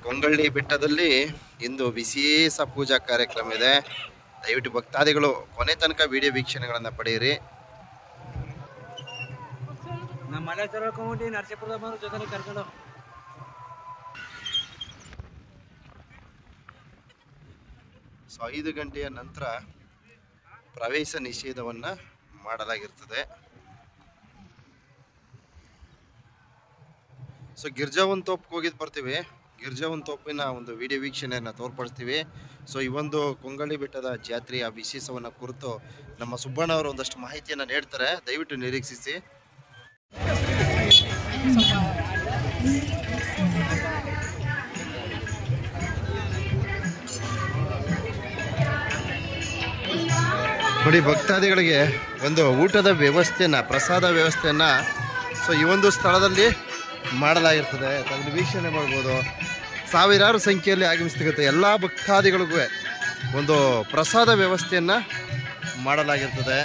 ಕೊಂಗಳ್ಳಿ ಬೆಟ್ಟದಲ್ಲಿ ಇಂದು ವಿಶೇಷ ಪೂಜಾ ಕಾರ್ಯಕ್ರಮ ಇದೆ. ದಯವಿಟ್ಟು ಭಕ್ತಾದಿಗಳು ಕೊನೆ ತನಕ ವಿಡಿಯೋ ವೀಕ್ಷಣೆಗಳನ್ನು ಪಡೆಯಿರಿ. ಸೊ 5 ಗಂಟೆಯ ನಂತರ ಪ್ರವೇಶ ನಿಷೇಧವನ್ನು ಮಾಡಲಾಗಿರ್ತದೆ. ಸೊ ಗಿರ್ಜಾವನ್ ತೋಪ್ಗೆ ಹೋಗಿದ್ದು ಬರ್ತೀವಿ. ಗಿರ್ಜಾವನ್ ತೋಪಿನ ಒಂದು ವಿಡಿಯೋ ವೀಕ್ಷಣೆಯನ್ನು ತೋರ್ಪಡಿಸ್ತೀವಿ. ಸೊ ಈ ಒಂದು ಕೊಂಗಳ್ಳಿ ಬೆಟ್ಟದ ಜಾತ್ರೆಯ ವಿಶೇಷವನ್ನು ಕುರಿತು ನಮ್ಮ ಸುಬ್ಬಣ್ಣ ಅವರು ಒಂದಷ್ಟು ಮಾಹಿತಿಯನ್ನು ನೀಡ್ತಾರೆ. ದಯವಿಟ್ಟು ನಿರೀಕ್ಷಿಸಿ. ನೋಡಿ, ಭಕ್ತಾದಿಗಳಿಗೆ ಒಂದು ಊಟದ ವ್ಯವಸ್ಥೆಯನ್ನು, ಪ್ರಸಾದ ವ್ಯವಸ್ಥೆಯನ್ನು ಸೊ ಈ ಒಂದು ಸ್ಥಳದಲ್ಲಿ ಮಾಡಲಾಗಿರ್ತದೆ. ಅದನ್ನು ವೀಕ್ಷಣೆ ಮಾಡ್ಬೋದು. ಸಾವಿರಾರು ಸಂಖ್ಯೆಯಲ್ಲಿ ಆಗಮಿಸ್ತಿರುತ್ತೆ. ಎಲ್ಲ ಭಕ್ತಾದಿಗಳಿಗೂ ಒಂದು ಪ್ರಸಾದ ವ್ಯವಸ್ಥೆಯನ್ನು ಮಾಡಲಾಗಿರ್ತದೆ.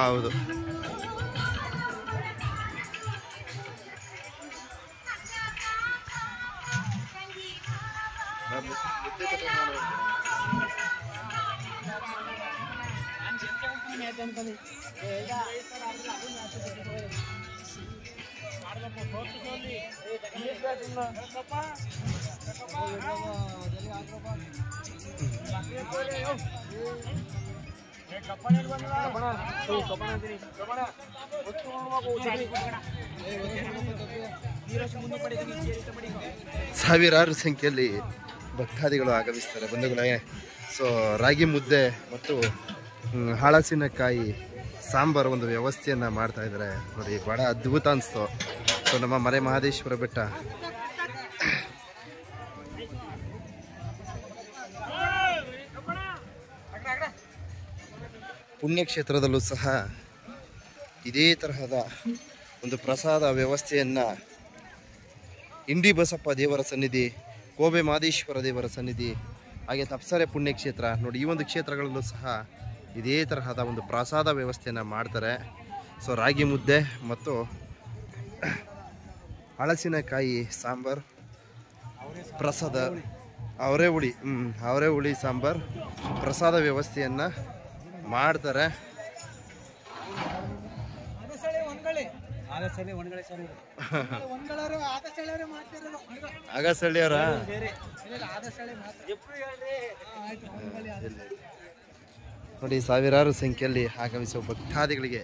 ಹೌದು. ಸಾವಿರಾರು ಸಂಖ್ಯೆಯಲ್ಲಿ ಭಕ್ತಾದಿಗಳು ಆಗಮಿಸ್ತಾರೆ ಬಂಧುಗಳೇ. ಸೊ ರಾಗಿ ಮುದ್ದೆ ಮತ್ತು ಹಳಸಿನಕಾಯಿ ಸಾಂಬಾರು ಒಂದು ವ್ಯವಸ್ಥೆಯನ್ನು ಮಾಡ್ತಾ ಇದ್ದಾರೆ. ನೋಡಿ, ಬಹಳ ಅದ್ಭುತ ಅನಿಸ್ತು. ಸೊ ನಮ್ಮ ಮಲೆ ಮಹದೇಶ್ವರ ಬೆಟ್ಟ ಪುಣ್ಯಕ್ಷೇತ್ರದಲ್ಲೂ ಸಹ ಇದೇ ತರಹದ ಒಂದು ಪ್ರಸಾದ ವ್ಯವಸ್ಥೆಯನ್ನು ಇಂಡಿ ಬಸಪ್ಪ ದೇವರ ಸನ್ನಿಧಿ, ಕೋಬೆ ಮಹದೇಶ್ವರ ದೇವರ ಸನ್ನಿಧಿ, ಹಾಗೆ ತಪ್ಸರೆ ಪುಣ್ಯಕ್ಷೇತ್ರ ನೋಡಿ, ಈ ಒಂದು ಕ್ಷೇತ್ರಗಳಲ್ಲೂ ಸಹ ಇದೇ ತರಹದ ಒಂದು ಪ್ರಸಾದ ವ್ಯವಸ್ಥೆಯನ್ನು ಮಾಡ್ತಾರೆ. ಸೊ ರಾಗಿ ಮುದ್ದೆ ಮತ್ತು ಹಳಸಿನಕಾಯಿ ಸಾಂಬಾರು ಪ್ರಸಾದ, ಅವರೇ ಹುಳಿ ಸಾಂಬಾರು ಪ್ರಸಾದ ವ್ಯವಸ್ಥೆಯನ್ನು ಮಾಡ್ತಾರೆ. ಆಗಸಳ್ಳಿಯವರ ನೋಡಿ, ಸಾವಿರಾರು ಸಂಖ್ಯೆಯಲ್ಲಿ ಆಗಮಿಸುವ ಭಕ್ತಾದಿಗಳಿಗೆ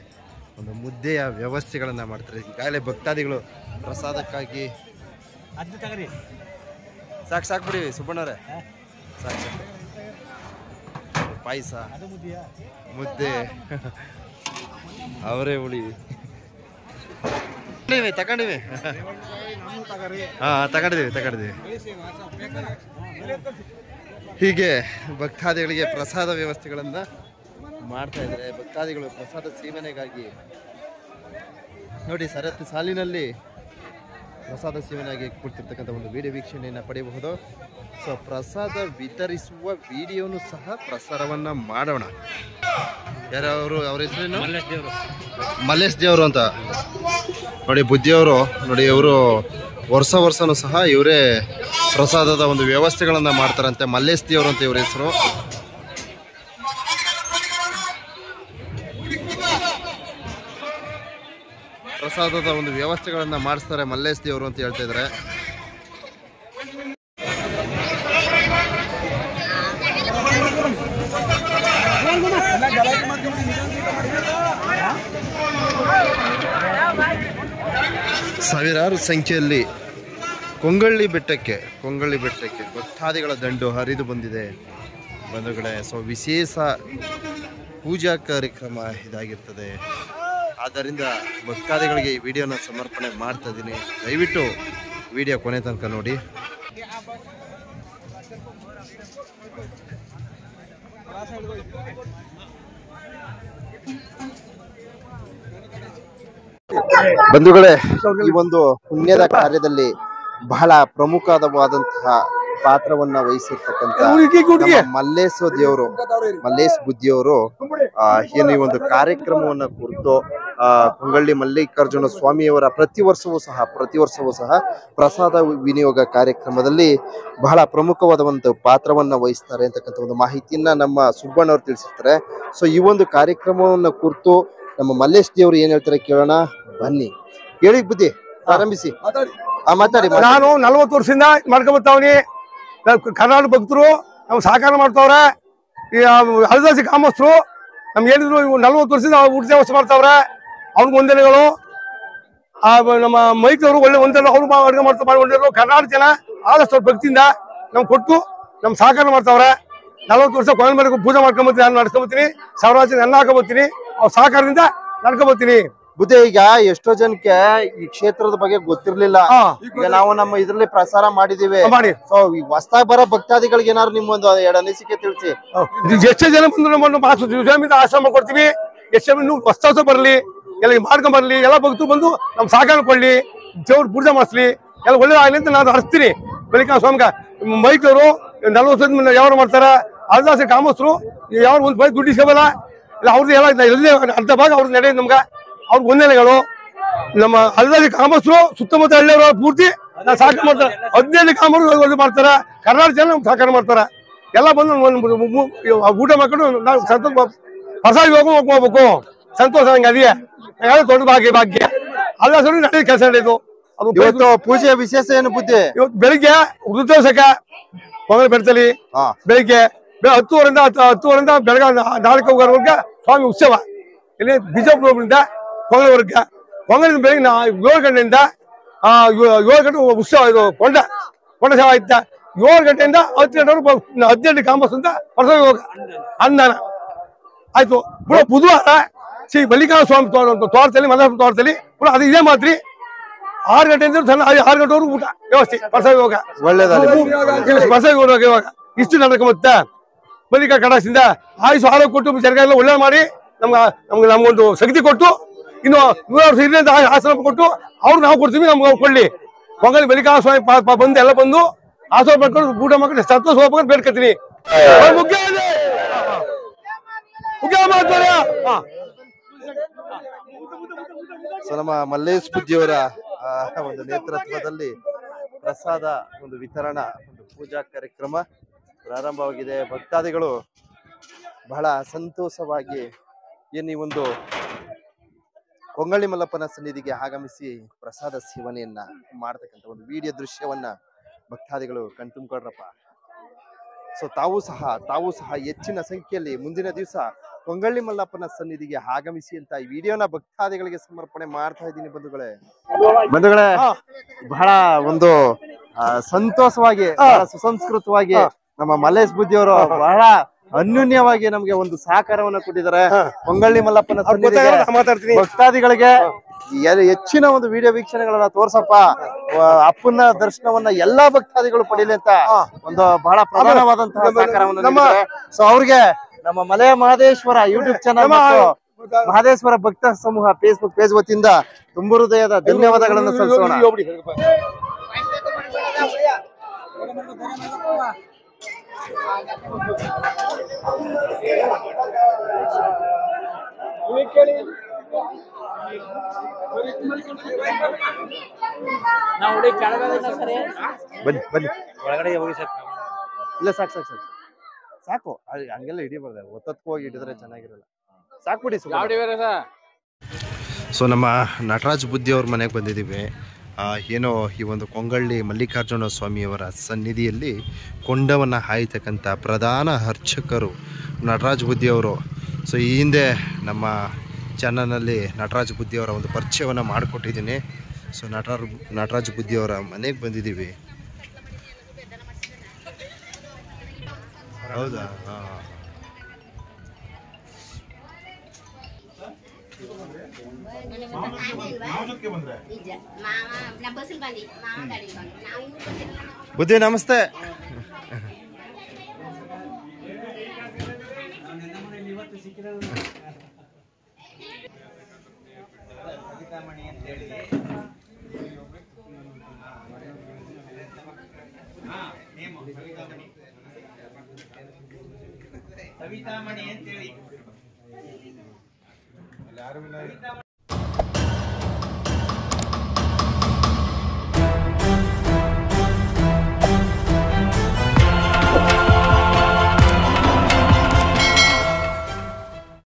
ಒಂದು ಮುದ್ದೆಯ ವ್ಯವಸ್ಥೆಗಳನ್ನು ಮಾಡ್ತಾರೆ. ಈಗಾಗಲೇ ಭಕ್ತಾದಿಗಳು ಪ್ರಸಾದಕ್ಕಾಗಿ ಸಾಕು ಬಿಡಿ ಸುಬ್ಬಣ್ಣವ್ರೆ, ಸಾಕು. ಪಾಯಸ, ಮುದ್ದೆ, ಅವರೇ ಹುಳಿ ತಗೊಂಡಿವಿ. ತಗೊಂಡಿದ್ದೀವಿ. ಹೀಗೆ ಭಕ್ತಾದಿಗಳಿಗೆ ಪ್ರಸಾದ ವ್ಯವಸ್ಥೆಗಳನ್ನು ಮಾಡ್ತಾ ಇದ್ದಾರೆ. ಭಕ್ತಾದಿಗಳು ಪ್ರಸಾದ ಸೇವನೆಗಾಗಿ ನೋಡಿ ಸರತಿ ಸಾಲಿನಲ್ಲಿ ಪ್ರಸಾದ ಸೇವನೆಯಾಗಿ ಕೂಡ್ತಿರ್ತಕ್ಕಂಥ ಒಂದು ವಿಡಿಯೋ ವೀಕ್ಷಣೆಯನ್ನು ಪಡೆಯಬಹುದು. ಸೊ ಪ್ರಸಾದ ವಿತರಿಸುವ ವಿಡಿಯೋನು ಸಹ ಪ್ರಸಾರವನ್ನು ಮಾಡೋಣ. ಯಾರವರು, ಅವ್ರ ಹೆಸರೇನು? ಮಲ್ಲೇಶ್ ದೇವರು ಅಂತ ನೋಡಿ, ಬುದ್ಧಿಯವರು ನೋಡಿ. ಇವರು ವರ್ಷನೂ ಸಹ ಇವರೇ ಪ್ರಸಾದದ ಒಂದು ವ್ಯವಸ್ಥೆಗಳನ್ನು ಮಾಡ್ತಾರಂತೆ. ಮಲ್ಲೇಶ್ ದೇವರು ಅಂತ ಇವ್ರ ಹೆಸರು. ಪ್ರಸಾದದ ಒಂದು ವ್ಯವಸ್ಥೆಗಳನ್ನು ಮಾಡಿಸ್ತಾರೆ ಮಲ್ಲೇಶ್ ದೇವರು ಅಂತ ಹೇಳ್ತಾ ಇದ್ದಾರೆ. ಸಾವಿರಾರು ಸಂಖ್ಯೆಯಲ್ಲಿ ಕೊಂಗಳ್ಳಿ ಬೆಟ್ಟಕ್ಕೆ ಭಕ್ತಾದಿಗಳ ದಂಡು ಹರಿದು ಬಂದಿದೆ ಬಂಧುಗಳೇ. ಸೊ ವಿಶೇಷ ಪೂಜಾ ಕಾರ್ಯಕ್ರಮ ಇದಾಗಿರ್ತದೆ. ಆದ್ದರಿಂದ ಭಕ್ತಾದಿಗಳಿಗೆ ಈ ವಿಡಿಯೋನ ಸಮರ್ಪಣೆ ಮಾಡ್ತಾ ಇದ್ದೀನಿ. ದಯವಿಟ್ಟು ವಿಡಿಯೋ ಕೊನೆ ತನಕ ನೋಡಿ. ಬಂಧುಗಳೇ, ಈ ಒಂದು ಪುಣ್ಯದ ಕಾರ್ಯದಲ್ಲಿ ಬಹಳ ಪ್ರಮುಖವಾದಂತಹ ಪಾತ್ರವನ್ನ ವಹಿಸಿರ್ತಕ್ಕಂಥ ಮಲ್ಲೇಶ್ ಬುದ್ಧಿಯವರು ಏನು ಈ ಒಂದು ಕಾರ್ಯಕ್ರಮವನ್ನ ಕುರಿತು ಕೊಂಗಳ್ಳಿ ಮಲ್ಲಿಕಾರ್ಜುನ ಸ್ವಾಮಿಯವರ ಪ್ರತಿ ವರ್ಷವೂ ಸಹ ಪ್ರಸಾದ ವಿನಿಯೋಗ ಕಾರ್ಯಕ್ರಮದಲ್ಲಿ ಬಹಳ ಪ್ರಮುಖವಾದ ಒಂದು ಪಾತ್ರವನ್ನ ವಹಿಸ್ತಾರೆ ಅಂತಕ್ಕಂಥ ಒಂದು ಮಾಹಿತಿಯನ್ನ ನಮ್ಮ ಸುಬ್ಬಣ್ಣವ್ರು ತಿಳಿಸಿರ್ತಾರೆ. ಸೊ ಈ ಒಂದು ಕಾರ್ಯಕ್ರಮವನ್ನ ಕುರಿತು ನಮ್ಮ ಮಲ್ಲೇಶ್ ದೇವರು ಏನ್ ಹೇಳ್ತಾರೆ ಕೇಳೋಣ ಬನ್ನಿ. ಹೇಳಿ ಬುದ್ಧಿ, ಆರಂಭಿಸಿ. ಮಾತಾಡಿ. ನಾನು 40 ವರ್ಷದಿಂದ ಮಾಡ್ಕೊಂಬರ್ತಾವನಿ. ಕರ್ನಾಟಕ ಭಕ್ತರು ನಮ್ಗೆ ಸಹಕಾರ ಮಾಡ್ತಾವ್ರೆ. ಈ ಹರಿದಾಸಿ ಗ್ರಾಮಸ್ಥರು ನಮ್ಗೆ ಏನಿದ್ರು 40 ವರ್ಷದಿಂದ ಊಟ ವ್ಯವಸ್ಥೆ ಮಾಡ್ತಾವ್ರೆ. ಅವ್ರಿಗೆ ವಂದನೆಗಳು. ನಮ್ಮ ಮೈಕವರು ಒಳ್ಳೆ ವಂದನೆ, ಅವ್ರು ಅಡುಗೆ ಮಾಡ್ತಾರೆ. ಕರ್ನಾಟಕ ಜನ ಆದಷ್ಟು ಅವ್ರ ಭಕ್ತಿಯಿಂದ ನಮ್ಗೆ ಕೊಟ್ಟು ನಮ್ ಸಹಕಾರ ಮಾಡ್ತಾವ್ರೆ. 40 ವರ್ಷ ಕೊನೆ ಮೇಲೆ ಪೂಜೆ ಮಾಡ್ಕೊಂಬತ್ತೀನಿ, ನಾನು ನಡ್ಕೊಂಬತ್ತೀನಿ. ಸಾವಿರಾರು ಅನ್ನ ಹಾಕೊಂಬತ್ತೀನಿ. ಅವ್ರ ಸಹಕಾರದಿಂದ ನಡ್ಕೊಂಬತ್ತೀನಿ. ಬುದ್ಧಿ, ಈಗ ಎಷ್ಟೋ ಜನಕ್ಕೆ ಈ ಕ್ಷೇತ್ರದ ಬಗ್ಗೆ ಗೊತ್ತಿರ್ಲಿಲ್ಲ. ಈಗ ನಾವು ನಮ್ಮ ಇದ್ರಲ್ಲಿ ಪ್ರಸಾರ ಮಾಡಿದೀವಿ. ಸೊ ಈಗ ಹೊಸದಾಗಿ ಬರೋ ಭಕ್ತಾದಿಗಳಿಗೆ ಏನಾದ್ರು ನಿಮ್ಮೊಂದು 2 ಅನಿಸಿಕೆ ತಿಳಿಸಿ. ಎಷ್ಟೇ ಜನ ಬಂದ್ರು ನಮ್ಮನ್ನು ಆಶ್ರಮ ಕೊಡ್ತೀವಿ. ಎಷ್ಟೇ ಹೊಸ ಬರ್ಲಿ, ಎಲ್ಲ ಮಾಡ್ಕೊಂಡ್ ಬರ್ಲಿ, ಎಲ್ಲ ಭಕ್ತರು ಬಂದು ನಮ್ ಸಹಕಾರ ಕೊಡ್ಲಿ, ದೇವ್ರ ಪೂಜೆ ಮಾಡಿಸ್ಲಿ, ಎಲ್ಲ ಒಳ್ಳೇದಾಗ್ಲಿ ಅಂತ ನಾನು ಹರಿಸ್ತೀನಿ. ಬಳಿಕ ಸ್ವಾಮಿಗ ಮೈಕವರು 40 ವರ್ಷದ ಯಾವ ಮಾಡ್ತಾರ. ಹರಿದಾಸಿ ಗ್ರಾಮಸ್ಥರು ಯಾವ ಒಂದು ಬೈಕ್ ದುಡ್ಡು ಇಸ್ಕೋಬಲ್ಲ. ಇಲ್ಲ ಅವ್ರದ್ದು ಎಲ್ಲ ಅರ್ಧ ಭಾಗ ಅವ್ರದ್ದು ನಡೆಯೋದು ನಮ್ಗೆ. ಅವ್ರ ವಂದನೆಗಳು. ನಮ್ಮ ಹರಿದಾಸಿ ಗ್ರಾಮಸ್ಥರು ಸುತ್ತಮುತ್ತ ಹಳ್ಳಿಯವರು ಪೂರ್ತಿ ಸಹಕಾರ ಮಾಡ್ತಾರೆ. 15 ಗ್ರಾಮರು ಮಾಡ್ತಾರ. ಕರ್ನಾಟಕ ಜನ ನಮ್ಗೆ ಸಹಕಾರ ಮಾಡ್ತಾರ. ಎಲ್ಲ ಬಂದು ಊಟ ಮಾಡ್ಕೊಂಡು ನಾವು ಸಂತೋಷ ಪ್ರಸಾದ ಹೋಗ್ಬೇಕು. ಸಂತೋಷ ನಂಗೆ ಅದೇ ದೊಡ್ಡ ಭಾಗ್ಯ. ಹರಿದಾಸರು ನಡೆಯೋದು ಕೆಲಸ ನಡೆಯೋದು. ಇವತ್ತು ಪೂಜೆಯ ವಿಶೇಷ ಏನು ಬುದ್ಧಿ? ಇವತ್ತು ಬೆಳಿಗ್ಗೆ ಋತುವಸಕ ಪೊಂಗಲ್ ಬೆಡ್ತಲಿ. ಬೆಳಿಗ್ಗೆ 10 ಬೆಳಗ್ಗೆ 4 ಸ್ವಾಮಿ ಉತ್ಸವ ಇಲ್ಲಿ ಬಿಜಾಪುರದಿಂದ ಪೊಂಗಲ್ವರ್ಗ. ಪೊಂಗಲಿಂದ ಬೆಳಿಗ್ಗೆ 7 ಗಂಟೆಯಿಂದ 7 ಗಂಟೆ ಉತ್ಸವ. ಇದು ಕೊಂಡ ಸೇವೆ ಆಯ್ತ. 7 ಗಂಟೆಯಿಂದ 10 ಗಂಟೆವರೆಗೂ 18 ಕಾಂಬಸ್ಸಿಂದ ಪ್ರಸಾದ ಯೋಗ ಅನ್ನದಾನ ಆಯ್ತು. ಬುಧವಾರ ಶ್ರೀ ಮಲ್ಲಿಕಾರ್ಜುನ ಸ್ವಾಮಿ ತೋಟದಲ್ಲಿ ಮಲ್ಲಾಪುರ ತೋಟದಲ್ಲಿ ಅದು ಇದೇ ಮಾತ್ರಿ 6 ಗಂಟೆಯಿಂದ 6 ಗಂಟೆವರೆಗೂ ಊಟ ವ್ಯವಸ್ಥೆ. ಪ್ರಸಾದ ಯೋಗ ಪ್ರಸಾದ ಯೋಗ ಇಷ್ಟು ನಡ್ಕೊಂಬತ್ತೆ. ಮಲ್ಲಿಕಾ ಕಡಾಸಿಂದ ಆಯುಷ್ ಆರೋಗ್ಯ ಕೊಟ್ಟು ಜನಗಳೆಲ್ಲ ಒಳ್ಳೆ ಮಾಡಿ ನಮ್ಗೊಂದು ಶಕ್ತಿ ಕೊಟ್ಟು ಇನ್ನು 100 ವರ್ಷ ಇರಲಿ ಅಂತ ಆಶ್ರಮ ಕೊಟ್ಟು ಅವ್ರು ನಾವು ಕೊಡ್ತೀವಿ. ನಮ್ಗೆ ಕೊಡ್ಲಿ. ಪೊಂಗಲ್ ಮಲ್ಲಿಕಾ ಸ್ವಾಮಿ ಬಂದು ಎಲ್ಲ ಬಂದು ಆಶ್ರಮ ಪಡ್ಕೊಂಡು ಊಟ ಮಾಡ್ಕೊಂಡು ಸಂತೋಷ ಹೋಗ್ಬೇಕು ಬೇಡ್ಕೊತೀನಿ. ಸೊ ನಮ್ಮ ಮಲ್ಲೇಶ್ ಬುದ್ಧಿಯವರ ಒಂದು ನೇತೃತ್ವದಲ್ಲಿ ಪ್ರಸಾದ ಒಂದು ವಿತರಣಾ ಒಂದು ಪೂಜಾ ಕಾರ್ಯಕ್ರಮ ಪ್ರಾರಂಭವಾಗಿದೆ. ಭಕ್ತಾದಿಗಳು ಬಹಳ ಸಂತೋಷವಾಗಿ ಏನು ಈ ಒಂದು ಕೊಂಗಳ್ಳಿ ಮಲ್ಲಪ್ಪನ ಸನ್ನಿಧಿಗೆ ಆಗಮಿಸಿ ಪ್ರಸಾದ ಸೇವನೆಯನ್ನ ಮಾಡತಕ್ಕಂಥ ಒಂದು ವಿಡಿಯೋ ದೃಶ್ಯವನ್ನ ಭಕ್ತಾದಿಗಳು ಕಣ್ತುಂಬಿಕೊಂಡ್ರಪ್ಪ. ಸೊ ತಾವು ಸಹ ಹೆಚ್ಚಿನ ಸಂಖ್ಯೆಯಲ್ಲಿ ಮುಂದಿನ ದಿವಸ ಕೊಂಗಳ್ಳಿ ಮಲ್ಲಪ್ಪನ ಸನ್ನಿಧಿಗೆ ಆಗಮಿಸಿ ಅಂತ ಈ ವಿಡಿಯೋನ ಭಕ್ತಾದಿಗಳಿಗೆ ಸಮರ್ಪಣೆ ಮಾಡ್ತಾ ಇದ್ದೀನಿ. ಬಂಧುಗಳೇ ಬಹಳ ಒಂದು ಸಂತೋಷವಾಗಿ ಸುಸಂಸ್ಕೃತವಾಗಿ ನಮ್ಮ ಮಲ್ಲೇಶ್ ಬುದ್ಧಿಯವರು ಬಹಳ ಅನ್ಯೂನ್ಯವಾಗಿ ನಮ್ಗೆ ಒಂದು ಸಹಕಾರವನ್ನ ಕೊಟ್ಟಿದ್ದಾರೆ. ಕೊಂಗಳ್ಳಿ ಮಲ್ಲಪ್ಪನ ಸನ್ನಿಧಿಗೆ ಭಕ್ತಾದಿಗಳಿಗೆ ಹೆಚ್ಚಿನ ಒಂದು ವಿಡಿಯೋ ವೀಕ್ಷಣೆಗಳನ್ನ ತೋರ್ಸಪ್ಪ, ಅಪ್ಪನ ದರ್ಶನವನ್ನ ಎಲ್ಲಾ ಭಕ್ತಾದಿಗಳು ಪಡೀಲಿ ಅಂತ ಒಂದು ಬಹಳ ಪ್ರಧಾನವಾದಂತಹ ಸಹಕಾರವನ್ನ. ಸೊ ಅವ್ರಿಗೆ ನಮ್ಮ ಮಲೆಯ ಮಹದೇಶ್ವರ ಯೂಟ್ಯೂಬ್ ಚಾನಲ್ ಮತ್ತು ಮಹದೇಶ್ವರ ಭಕ್ತ ಸಮೂಹ ಫೇಸ್ಬುಕ್ ಪೇಜ್ ವತಿಯಿಂದ ತುಂಬು ಹೃದಯದ ಧನ್ಯವಾದಗಳನ್ನು ಸಲ್ಲಿಸೋಣ. ಬನ್ನಿ ಒಳಗಡೆ ಹೋಗಿ ಸರ್. ಇಲ್ಲ ಸಾಕು ಹಂಗೆಲ್ಲ ಹಿಡಿಬಾರ್ದು. ಒತ್ತಕ್ಕೆ ಹೋಗಿ ಹಿಡಿದ್ರೆ ಚೆನ್ನಾಗಿರಲ್ಲ. ಸಾಕ್ಬಿಡಿ. ಸೊ ನಮ್ಮ ನಟರಾಜ್ ಬುದ್ಧಿ ಅವ್ರ ಮನೆಗೆ ಬಂದಿದ್ದೀವಿ. ಏನೋ ಈ ಒಂದು ಕೊಂಗಳ್ಳಿ ಮಲ್ಲಿಕಾರ್ಜುನ ಸ್ವಾಮಿಯವರ ಸನ್ನಿಧಿಯಲ್ಲಿ ಕೊಂಡವನ್ನು ಹಾಯ್ತಕ್ಕಂಥ ಪ್ರಧಾನ ಅರ್ಚಕರು ನಟರಾಜ್ ಬುದ್ಧಿಯವರು. ಸೊ ಈ ಹಿಂದೆ ನಮ್ಮ ಚಾನಲ್ನಲ್ಲಿ ನಟರಾಜ್ ಬುದ್ಧಿಯವರ ಒಂದು ಪರಿಚಯವನ್ನು ಮಾಡಿಕೊಟ್ಟಿದ್ದೀನಿ. ಸೊ ನಟರಾಜ್ ಬುದ್ಧಿಯವರ ಮನೆಗೆ ಬಂದಿದ್ದೀವಿ. ಹೌದಾ? ಬುದ್ಧಿ ನಮಸ್ತೆ. ಸವಿತಾಮಣಿ ಅಂತೇಳಿ ಸವಿತಾಮಣಿ ಅಂತೇಳಿ